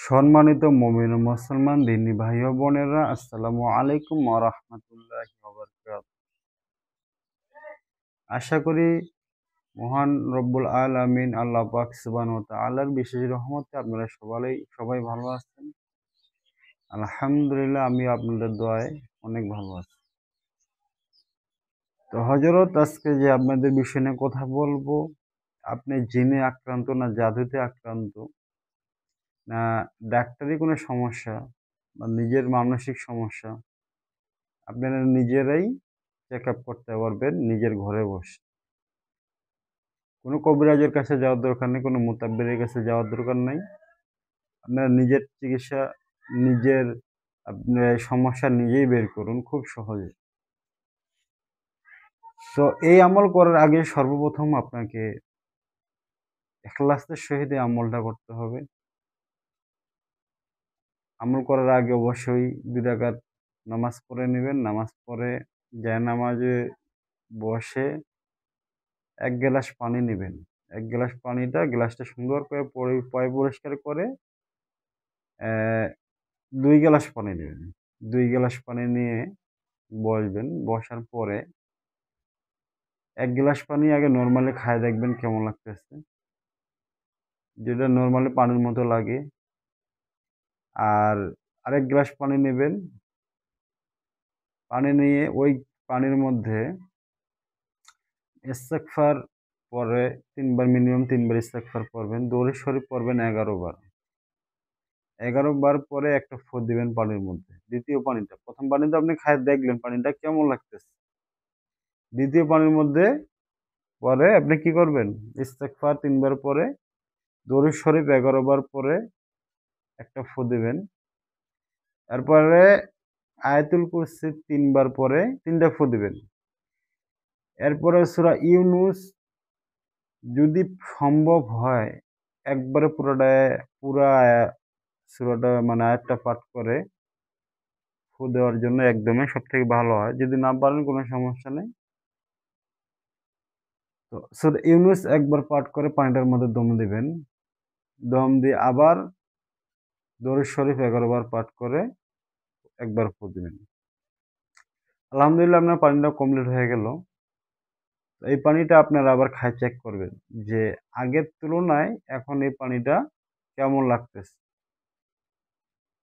সম্মানিত মুমিন ও মুসলমান দিনী ভাই ও বোনেরা, আসসালামু আলাইকুম ওয়া রাহমাতুল্লাহি ওয়া বারাকাতুহু। আশা করি মহান রব্বুল আলামিন আল্লাহ পাক সুবহানাহু ওয়া তাআলার বিশেষ রহমতে আপনারা সবাই ভালো আছেন। আলহামদুলিল্লাহ, আমি আপনাদের দোয়ায় অনেক ভালো আছি। তো হযরত, আজকে যে আপনাদের বিষয় নিয়ে কথা বলবো, আপনি জিনে আক্রান্ত না জাদুতে আক্রান্ত, না ডাক্তারি কোনো সমস্যা বা নিজের মানসিক সমস্যা, আপনারা নিজেরাই চেকআপ করতে পারবেন নিজের ঘরে বসে। কোনো কবিরাজের কাছে যাওয়ার দরকার নেই, কোনো মুতাব্বিরের কাছে যাওয়ার দরকার নাই। আপনার নিজের চিকিৎসা, নিজের আপনার সমস্যা নিজেই বের করুন খুব সহজে। তো এই আমল করার আগে সর্বপ্রথম আপনাকে ইখলাসের সহিত এই আমলটা করতে হবে। আমল করার আগে অবশ্যই ২ রাকাত নামাজ পড়ে নিবেন। নামাজ পড়ে জায়নামাজে বসে ১ গ্লাস পানি নিবেন। ১ গ্লাস গ্লাসটা সুন্দর করে পরিষ্কার করে ২ গ্লাস পানি নিবেন। ২ গ্লাস পানি নিয়ে বসবেন। বসার পরে ১ গ্লাস পানি আগে নরমালি খায়ে দেখবেন কেমন লাগতেছে। যেটা নরমালি পানির মতো লাগে। আর আরেক গ্লাস পানি নিবেন। পানি নিয়ে ওই পানির মধ্যে ইস্তেগফার পরে ৩ বার, মিনিমাম ৩ বার ইস্তেগফার পড়বেন। দরুদ শরীফ পড়বেন ১১ বার। ১১ বার পরে একটা ফু দিবেন পানির মধ্যে। ২য় পানিটা, ১ম পানিটা আপনি খায়ে দেখলেন পানিটা কেমন লাগতেছে। ২য় পানির মধ্যে পরে আপনি কি করবেন? ইস্তেগফার ৩ বার পরে, দরুদ শরীফ ১১ বার পরে একটা ফু দিবেন। এরপরে আয়াতুল কুরসি ৩ বার পরে ৩ টা ফু দিবেন। এরপরে সূরা ইউনুস যদি সম্ভব হয় একবারে পুরা সূরাটা মানে আয়াতটা পাঠ করে ফু দেওয়ার জন্য একদমই সবথেকে ভালো হয়। যদি না পারেন কোনো সমস্যা নেই। তো সূরা ইউনুস একবার পাঠ করে পানিটার মধ্যে দম দিবেন। দম দিয়ে আবার দরুদ শরীফ ১১ বার পাঠ করে একবার ফু দিবেন। আলহামদুলিল্লাহ, আপনার পানিটা কমপ্লিট হয়ে গেল। এই পানিটা আপনারা আবার খায় চেক করবেন যে আগের তুলনায় এখন এই পানিটা কেমন লাগতেছে।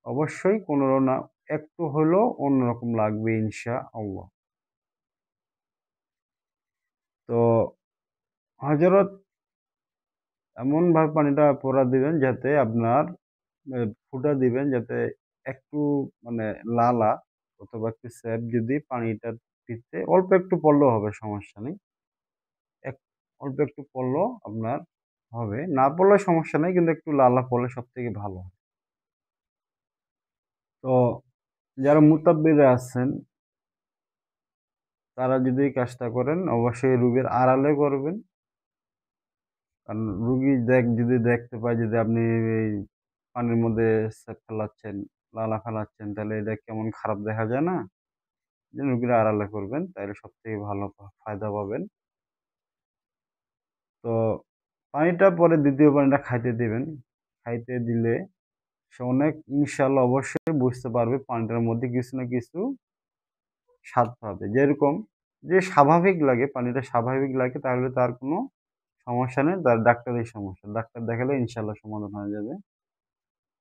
অবশ্যই কোনো না একটু হলেও অন্যরকম লাগবে ইনশাআল্লাহ। তো হযরত, এমনভাবে পানিটা পড়া দিবেন যাতে আপনার ফুটা দিবেন যাতে একটু মানে লালা অথবা একটু স্যাপ, যদি পানিটা দিতে অল্প একটু পড়লেও হবে, সমস্যা নেই। এক অল্প একটু পড়লেও আপনার হবে। না পড়লে সমস্যা নেই, কিন্তু একটু লালা পড়লে সবথেকে ভালো হয়। তো যারা মুতাব্বিররা আছেন তারা যদি এই কাজটা করেন অবশ্যই রোগীর আড়ালে করবেন। কারণ রুগী যদি দেখতে পায় যদি আপনি এই পানির মধ্যে স্যাপ ফেলাচ্ছেন, লালা ফেলাচ্ছেন, তাহলে এটা কেমন খারাপ দেখা যায় না? যে রুগীর আড়ালে করবেন, তাইলে সবথেকে ভালো ফায়দা পাবেন। তো পানিটা পরে ২য় পানিটা খাইতে দিবেন। খাইতে দিলে সে অনেক ইনশাআল্লাহ অবশ্যই বুঝতে পারবে পানিটার মধ্যে কিছু না কিছু স্বাদ পাবে। যেরকম যে স্বাভাবিক লাগে, পানিটা স্বাভাবিক লাগে তাহলে তার কোনো সমস্যা নেই। তার ডাক্তারের সমস্যা। ডাক্তার দেখালে ইনশাআল্লাহ সমাধান হয়ে যাবে।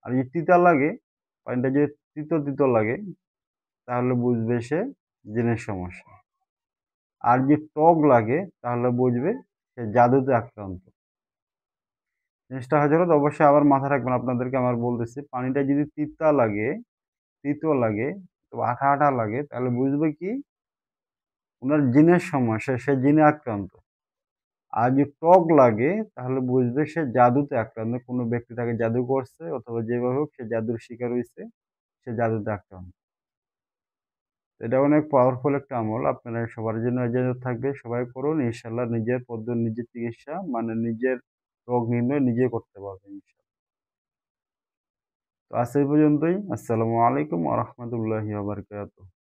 আর যদি তিতা লাগে, পানিটা যদি তিতো লাগে তাহলে বুঝবে সে জিনের সমস্যা। আর যদি টক লাগে তাহলে বুঝবে সে জাদুতে আক্রান্ত। জিনিসটা হযরত অবশ্যই আবার মাথায় রাখবেন, আপনাদেরকে আমার বলতেছি, পানিটা যদি তিতো লাগে, তো আঠা লাগে, তাহলে বুঝবে কি উনার জিনের সমস্যা, সে জিনে আক্রান্ত। আর যদি টক লাগে তাহলে বুঝবে সে জাদুতে আক্রান্ত। কোনো ব্যক্তি তাকে জাদু করছে অথবা যেভাবে হোক সে জাদুর শিকার হইছে, সে জাদুতে আক্রান্ত। এটা অনেক পাওয়ারফুল একটা আমল। আপনারা সবার জন্য এজাজত থাকবে। সবাই করুন। ইনশাআল্লাহ নিজের পদ্ধতি, নিজের চিকিৎসা মানে নিজের রোগ নির্ণয় নিজে করতে পারবেন ইনশাআল্লাহ। তো আজ এই পর্যন্তই। আসসালামু আলাইকুম ওয়া রাহমাতুল্লাহি ওয়া বারাকাতুহু।